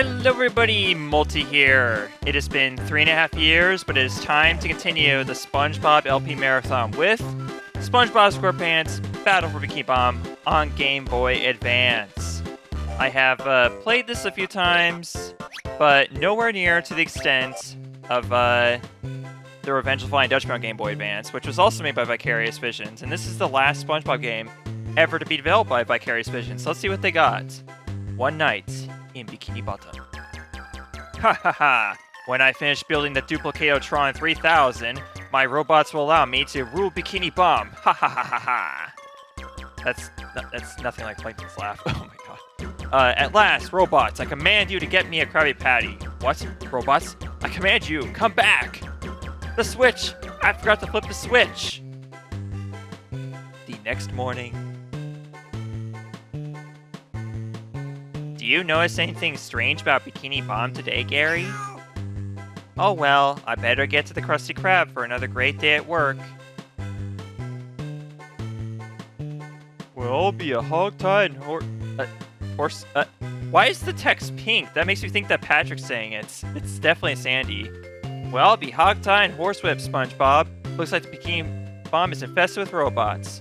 Hello everybody, Multi here. It has been 3.5 years, but it is time to continue the SpongeBob LP Marathon with SpongeBob SquarePants Battle for Bikini Bottom on Game Boy Advance. I have played this a few times, but nowhere near to the extent of the Revenge of the Flying Dutchman on Game Boy Advance, which was also made by Vicarious Visions, and this is the last SpongeBob game ever to be developed by Vicarious Visions. So let's see what they got. One night in Bikini Bottom. Ha ha ha! When I finish building the Duplicatotron 3000, my robots will allow me to rule Bikini Bottom. Ha ha ha ha ha! That's nothing like Plankton's laugh. Oh my god. At last, robots, I command you to get me a Krabby Patty. What? Robots? I command you, come back! The switch! I forgot to flip the switch! The next morning. Do you notice anything strange about Bikini Bottom today, Gary? Oh well, I better get to the Krusty Krab for another great day at work. We'll all be a hog-tied horse. Why is the text pink? That makes me think that Patrick's saying it. It's definitely Sandy. Well, I'll be hog-tied and horsewhipped, SpongeBob. Looks like the Bikini Bottom is infested with robots.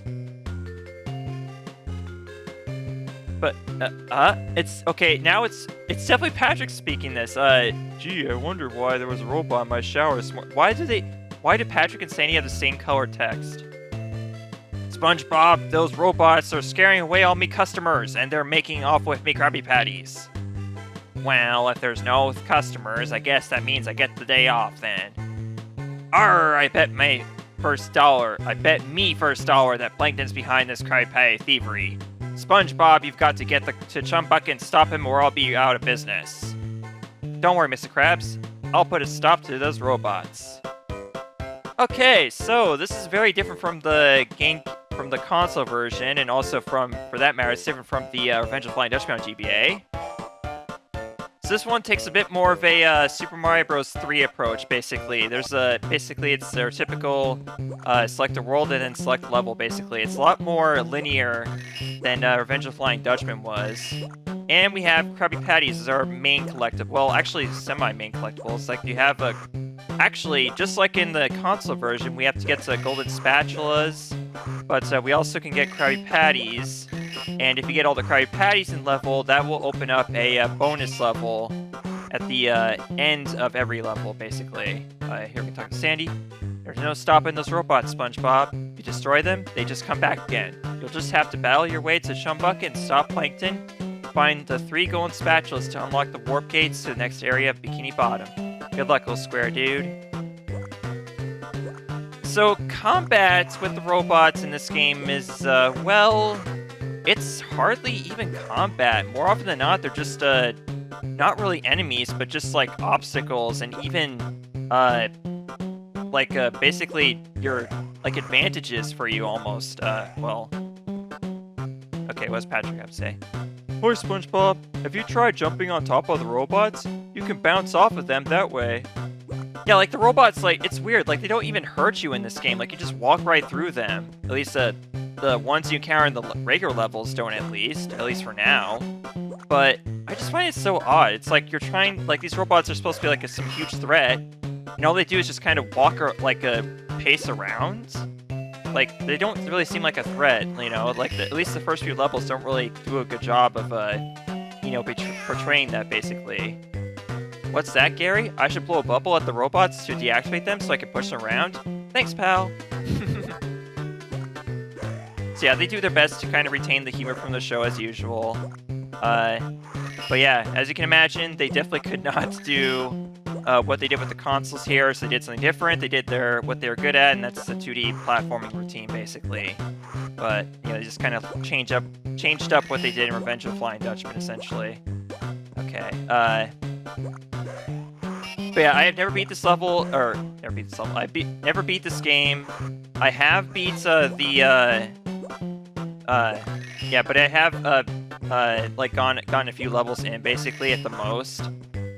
But, it's, okay, now it's definitely Patrick speaking this. Gee, I wonder why there was a robot in my shower this morning. Why did Patrick and Sandy have the same color text? SpongeBob, those robots are scaring away all me customers, and they're making off with me Krabby Patties. Well, if there's no customers, I guess that means I get the day off then. Arr, I bet me first dollar that Plankton's behind this Krabby Patty thievery. SpongeBob, you've got to get to Chum Bucket and stop him or I'll be out of business. Don't worry, Mr. Krabs. I'll put a stop to those robots. Okay, so this is very different from the console version, and also for that matter, it's different from the Revenge of the Flying Dutchman on GBA. So this one takes a bit more of a Super Mario Bros. 3 approach, basically. Basically, it's their typical select a world and then select level, basically. It's a lot more linear than Revenge of the Flying Dutchman was. And we have Krabby Patties as our main collectible. Well, actually, semi-main collectibles. Like, you have actually, just like in the console version, we have to get to golden spatulas, but we also can get Krabby Patties. And if you get all the Krabby Patties in level, that will open up a bonus level at the end of every level, basically. Here we can talk to Sandy. There's no stopping those robots, SpongeBob. If you destroy them, they just come back again. You'll just have to battle your way to Chum Bucket and stop Plankton. Find the 3 golden spatulas to unlock the warp gates to the next area of Bikini Bottom. Good luck, little square dude. So, combat with the robots in this game is, well, it's hardly even combat. More often than not, they're just, not really enemies, but just, like, obstacles, and even, basically, your, like, advantages for you, almost, well. Okay, what does Patrick have to say? Or SpongeBob, have you tried jumping on top of the robots? You can bounce off of them that way. Yeah, like, the robots, like, it's weird, like, they don't even hurt you in this game, like, you just walk right through them. At least, the ones you encounter in the regular levels don't, at least for now. But I just find it so odd. It's like you're trying, like, these robots are supposed to be like some huge threat, and all they do is just kind of walk like a pace around. Like, they don't really seem like a threat, you know. Like, at least the first few levels don't really do a good job of, portraying that, basically. What's that, Gary? I should blow a bubble at the robots to deactivate them so I can push them around? Thanks, pal. So yeah, they do their best to kind of retain the humor from the show as usual. But yeah, as you can imagine, they definitely could not do what they did with the consoles here, so they did something different. They did what they were good at, and that's the 2D platforming routine, basically. But, you know, they just kind of changed up what they did in Revenge of the Flying Dutchman, essentially. Okay, but yeah, I have never beat this level, or, never beat this game. I have beat, yeah, but I have, like, gone a few levels in, basically, at the most.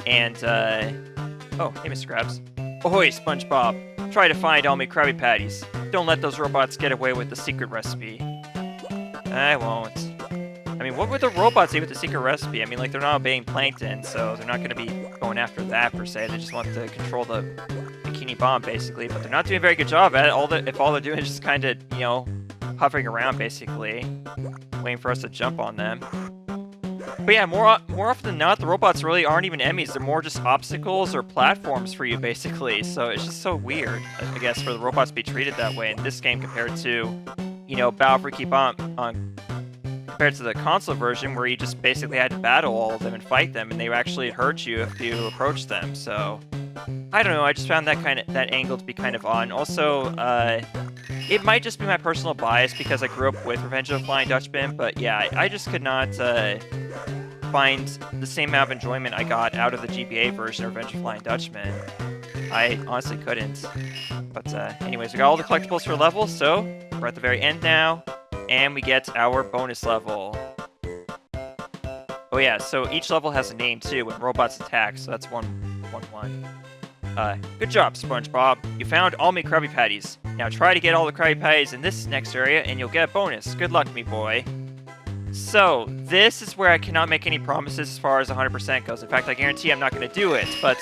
And, oh, hey, Mr. Krabs. Ahoy, SpongeBob. Try to find all me Krabby Patties. Don't let those robots get away with the secret recipe. I won't. I mean, what would the robots do with the secret recipe? I mean, like, they're not obeying Plankton, so they're not going to be going after that, per se. They just want to control the Bikini Bomb, basically. But they're not doing a very good job at it. If all they're doing is just kind of, you know, hovering around, basically, waiting for us to jump on them. But yeah, more often than not, the robots really aren't even enemies. They're more just obstacles or platforms for you, basically. So it's just so weird, I guess, for the robots to be treated that way in this game compared to, you know, Battle for Bikini Bomb, compared to the console version where you just basically had to battle all of them and fight them, and they actually hurt you if you approached them. So I don't know. I just found that angle to be kind of odd. And also, it might just be my personal bias because I grew up with Revenge of the Flying Dutchman, but yeah, I just could not find the same amount of enjoyment I got out of the GBA version of Revenge of the Flying Dutchman. I honestly couldn't. But anyways, we got all the collectibles for level, so we're at the very end now, and we get our bonus level. Oh yeah, so each level has a name too when robots attack, so that's 1-1-1. Good job, SpongeBob. You found all my Krabby Patties. Now try to get all the Krabby Patties in this next area, and you'll get a bonus. Good luck, me boy. So, this is where I cannot make any promises as far as 100% goes. In fact, I guarantee I'm not going to do it. But,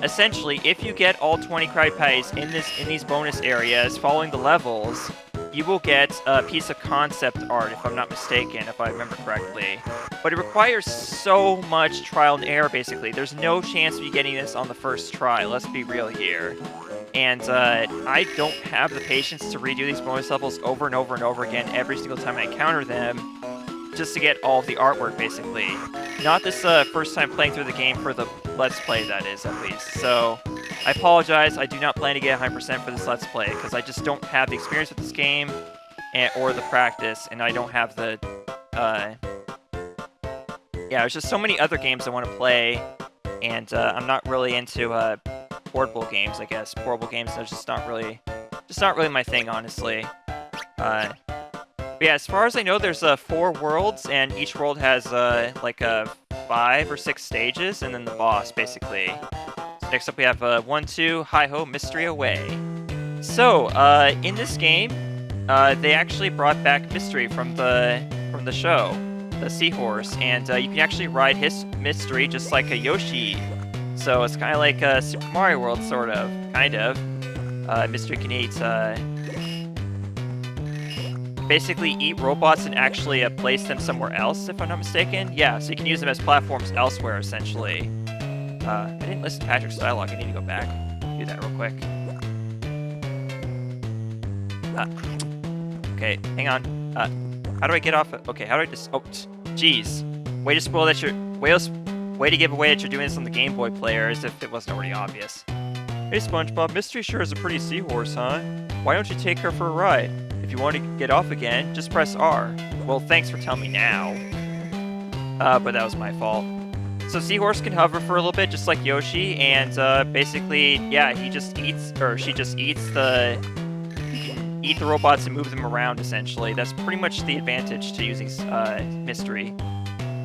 essentially, if you get all 20 Krabby Patties in these bonus areas following the levels, you will get a piece of concept art, if I'm not mistaken, if I remember correctly. But it requires so much trial and error, basically. There's no chance of you getting this on the first try. Let's be real here. And I don't have the patience to redo these bonus levels over and over and over again every single time I encounter them, just to get all of the artwork, basically. Not this first time playing through the game for the Let's Play, that is, at least. So, I apologize. I do not plan to get 100% for this Let's Play, because I just don't have the experience with this game, or the practice, and I don't have the, yeah, there's just so many other games I want to play, and I'm not really into, portable games, I guess. Portable games are just not really my thing, honestly. But yeah, as far as I know, there's 4 worlds, and each world has like 5 or 6 stages, and then the boss, basically. So next up we have 1, 2, hi-ho, mystery away. So in this game, they actually brought back Mystery from the show, the seahorse, and you can actually ride his Mystery just like a Yoshi. So it's kind of like a Super Mario World, sort of, kind of. Mystery can eat, basically eat robots and actually place them somewhere else, if I'm not mistaken. Yeah, so you can use them as platforms elsewhere, essentially. I didn't listen to Patrick's dialogue. I need to go back. Do that real quick. Okay, hang on. How do I get off? Okay, how do I just? Oh, jeez. Way to spoil that you're. Way to give away that you're doing this on the Game Boy player, as if it wasn't already obvious. Hey, SpongeBob. Mystery sure is a pretty seahorse, huh? Why don't you take her for a ride? If you want to get off again, just press R. Well, thanks for telling me now. But that was my fault. So Seahorse can hover for a little bit, just like Yoshi, and basically, yeah, he just eats, or she just eats the... You can eat the robots and move them around, essentially. That's pretty much the advantage to using Mystery.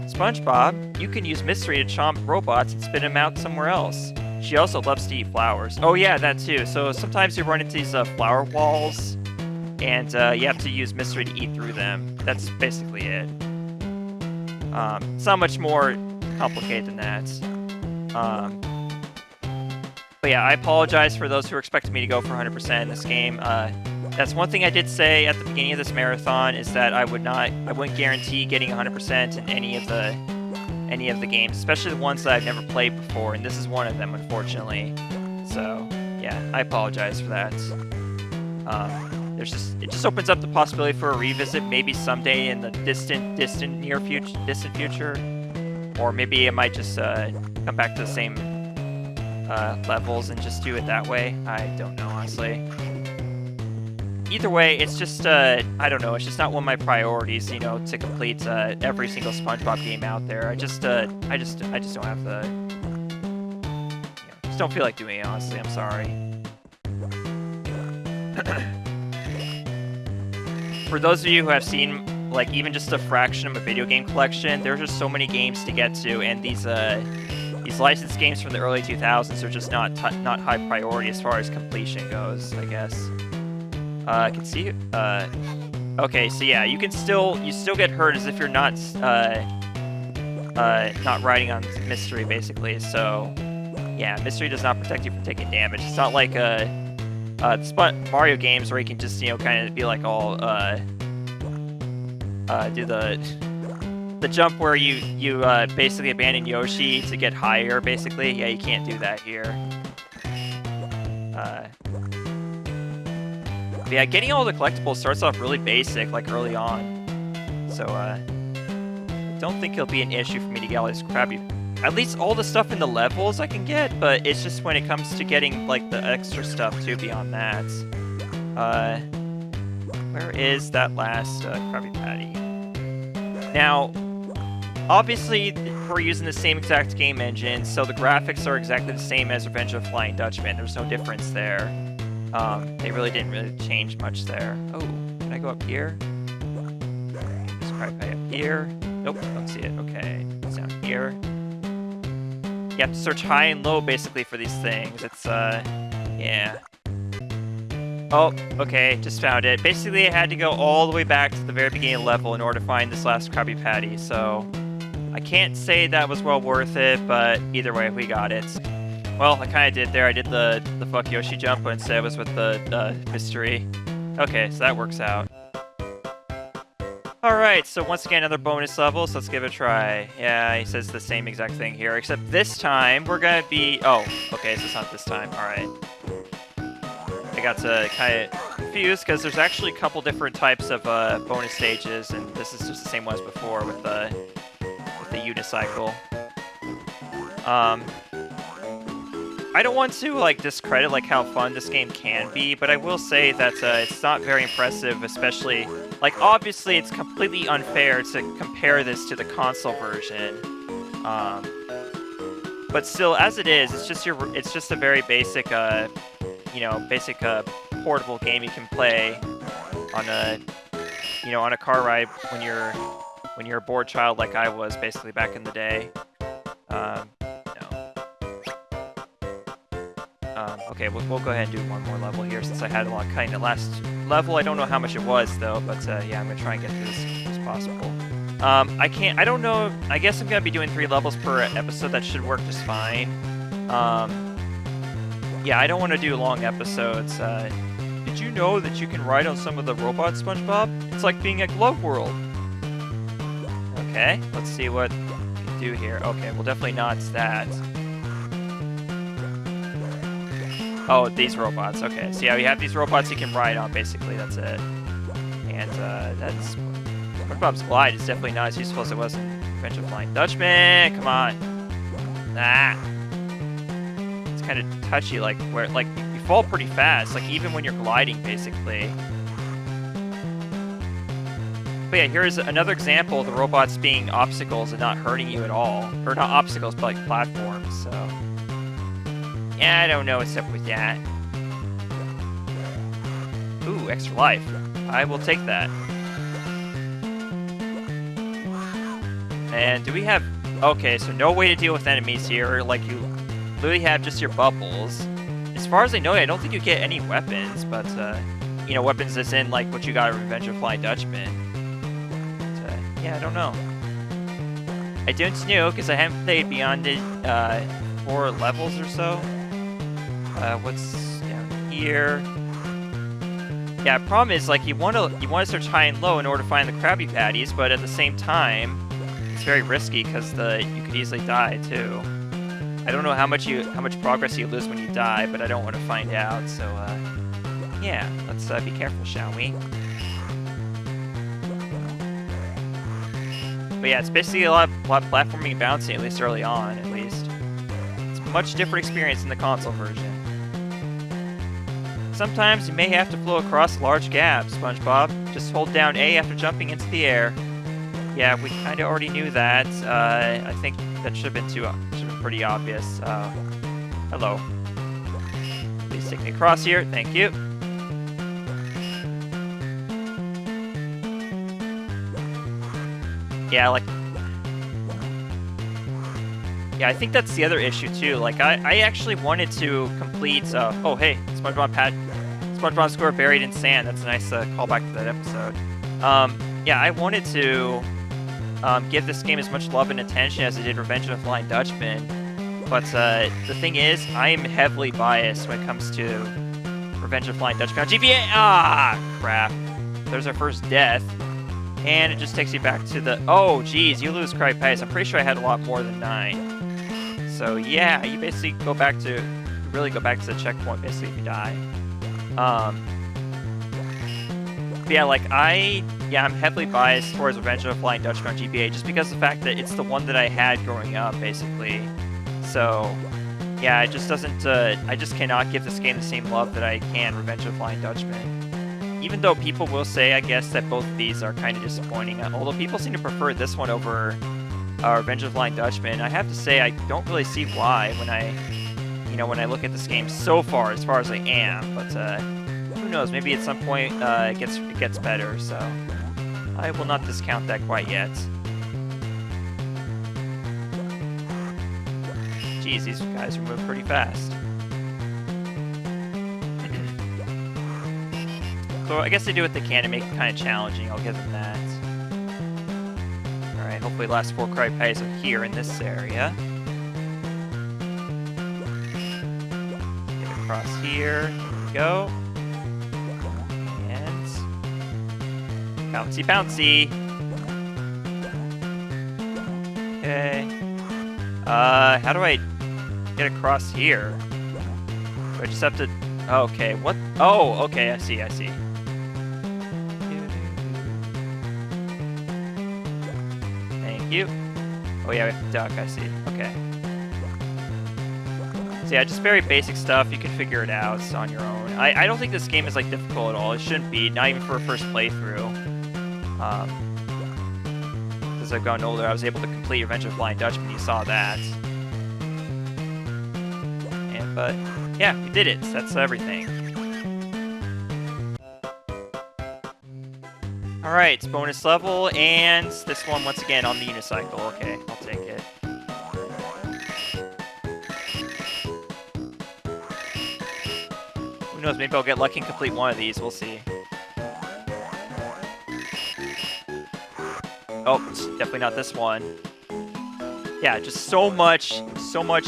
SpongeBob, you can use Mystery to chomp robots and spit them out somewhere else. She also loves to eat flowers. Oh yeah, that too. So sometimes you run into these flower walls, and you have to use Mystery to eat through them. That's basically it. It's not much more complicated than that. But yeah, I apologize for those who are expecting me to go for 100% in this game. That's one thing I did say at the beginning of this marathon, is that I wouldn't guarantee getting 100% in any of the games, especially the ones that I've never played before, and this is one of them, unfortunately. So yeah, I apologize for that. It just opens up the possibility for a revisit, maybe someday in the distant future, or maybe I might just come back to the same levels and just do it that way. I don't know, honestly. Either way, it's just I don't know. It's just not one of my priorities, you know, to complete every single SpongeBob game out there. I just don't have the, just don't feel like doing it. Honestly, I'm sorry. For those of you who have seen, like, even just a fraction of a video game collection, there's just so many games to get to, and these licensed games from the early 2000s are just not high priority as far as completion goes, I guess. I can see, Okay, so yeah, you still get hurt as if you're not riding on Mystery, basically. So, yeah, Mystery does not protect you from taking damage. It's not like the Mario games where you can just, kind of be like all do the jump where you basically abandon Yoshi to get higher, basically. Yeah, you can't do that here. But yeah, getting all the collectibles starts off really basic, like early on. So, I don't think it'll be an issue for me to get all this crappy... At least all the stuff in the levels I can get, but it's just when it comes to getting, like, the extra stuff, too, beyond that. Where is that last Krabby Patty? Now, obviously, we're using the same exact game engine, so the graphics are exactly the same as Revenge of the Flying Dutchman. There's no difference there. They really didn't change much there. Oh, can I go up here? This Krabby Patty up here. Nope, don't see it. Okay, it's down here. You have to search high and low, basically, for these things. It's, yeah. Oh, okay, just found it. Basically, I had to go all the way back to the very beginning of the level in order to find this last Krabby Patty, so... I can't say that was well worth it, but either way, we got it. Well, I kind of did there. I did the fuck Yoshi jump, but instead it was with the mystery. Okay, so that works out. Alright, so once again, another bonus level, so let's give it a try. Yeah, he says the same exact thing here, except this time, we're gonna be... Oh, okay, so it's not this time. Alright. I got to kind of confused, because there's actually a couple different types of bonus stages, and this is just the same one as before with the unicycle. I don't want to, like, discredit, like, how fun this game can be, but I will say that it's not very impressive, especially... Like, obviously, it's completely unfair to compare this to the console version. But still, as it is, it's just a very basic, basic portable game you can play on a car ride when you're a bored child like I was, basically, back in the day. Okay, we'll go ahead and do one more level here since I had a lot kind of last level. I don't know how much it was though, but yeah, I'm gonna try and get through this as much as possible. I don't know. I guess I'm gonna be doing 3 levels per episode. That should work just fine. Yeah, I don't want to do long episodes. Did you know that you can ride on some of the robots, SpongeBob? It's like being at Glove World. Okay, let's see what we can do here. Okay, well, definitely not that. Oh, these robots. Okay, so yeah, we have these robots you can ride on, basically. That's it. And that's... SpongeBob's Glide is definitely not as useful as it was in Revenge of the Flying Dutchman. Come on. Ah. It's kind of touchy, like, where, like, you fall pretty fast, like, even when you're gliding, basically. But yeah, here's another example of the robots being obstacles and not hurting you at all. Or not obstacles, but, like, platforms, so... Yeah, I don't know what's up with that. Ooh, extra life. I will take that. And do we have... Okay, so no way to deal with enemies here. Like, you literally have just your bubbles. As far as I know, I don't think you get any weapons, but, weapons as in, like, what you got in Revenge of the Flying Dutchman. But, yeah, I don't know. I don't know, because I haven't played beyond it, 4 levels or so. What's down here? Yeah, problem is, like, you want to search high and low in order to find the Krabby Patties, but at the same time, it's very risky because you could easily die too. I don't know how much progress you lose when you die, but I don't want to find out. So, yeah, let's be careful, shall we? But yeah, it's basically a lot of platforming and bouncing, at least early on, at least. It's a much different experience in the console version. Sometimes you may have to flow across large gaps, SpongeBob. Just hold down A after jumping into the air. Yeah, we kind of already knew that. I think that should have been pretty obvious. Hello. Please take me across here. Thank you. Yeah, like... Yeah, I think that's the other issue, too. Like, I actually wanted to complete... oh, hey, SpongeBob Square Buried in Sand. That's a nice callback to that episode. Yeah, I wanted to give this game as much love and attention as I did Revenge of the Flying Dutchman. But the thing is, I am heavily biased when it comes to Revenge of the Flying Dutchman on GBA. Ah, crap. There's our first death. And it just takes you back to the... Oh, geez, you lose Cry Pace. I'm pretty sure I had a lot more than 9. So, yeah, you basically go back to... really go back to the checkpoint, basically, if you die. Yeah, like, I'm heavily biased towards Revenge of the Flying Dutchman on GBA just because of the fact that it's the one that I had growing up, basically. So, yeah, it just doesn't, I just cannot give this game the same love that I can Revenge of the Flying Dutchman. Even though people will say, I guess, that both of these are kind of disappointing, although people seem to prefer this one over Revenge of the Flying Dutchman, I have to say I don't really see why when I look at this game so far, as far as I am, but, who knows, maybe at some point it gets better, so I will not discount that quite yet. Jeez, these guys are moving pretty fast. So I guess they do what they can to make it kind of challenging, I'll give them that. Alright, hopefully the last 4 Cry Pies are here in this area. Get across here, there we go. Bouncy, bouncy. Okay. How do I get across here? Do I just have to... Oh, okay, what? Oh, okay, I see. Thank you. Oh, yeah, we have to duck, I see. Okay. So yeah, just very basic stuff. You can figure it out on your own. I don't think this game is, like, difficult at all. It shouldn't be, not even for a first playthrough. As I've gotten older, I was able to complete Revenge of the Flying Dutchman. You saw that. But yeah, we did it. So that's everything. All right, it's bonus level, and this one once again on the unicycle. Okay, I'll take it. Who knows? Maybe I'll get lucky and complete one of these. We'll see. Oh, definitely not this one. Yeah, just so much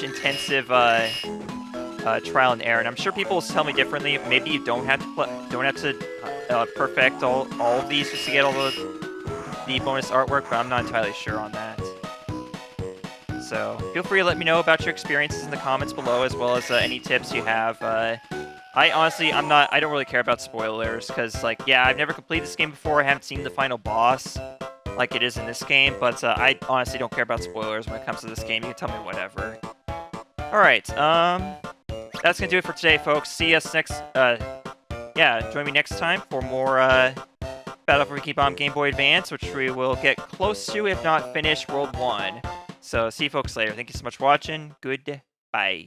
intensive trial and error. And I'm sure people will tell me differently. Maybe you don't have to perfect all of these just to get all the bonus artwork, but I'm not entirely sure on that. So feel free to let me know about your experiences in the comments below, as well as any tips you have. I honestly, I don't really care about spoilers, because, like, yeah, I've never completed this game before. I haven't seen the final boss like it is in this game, but I honestly don't care about spoilers when it comes to this game. You can tell me whatever. Alright, that's gonna do it for today, folks. See us next, yeah, join me next time for more, Battle for Bikini Bottom Game Boy Advance, which we will get close to, if not finish, World 1. So, see you folks later. Thank you so much for watching. Goodbye.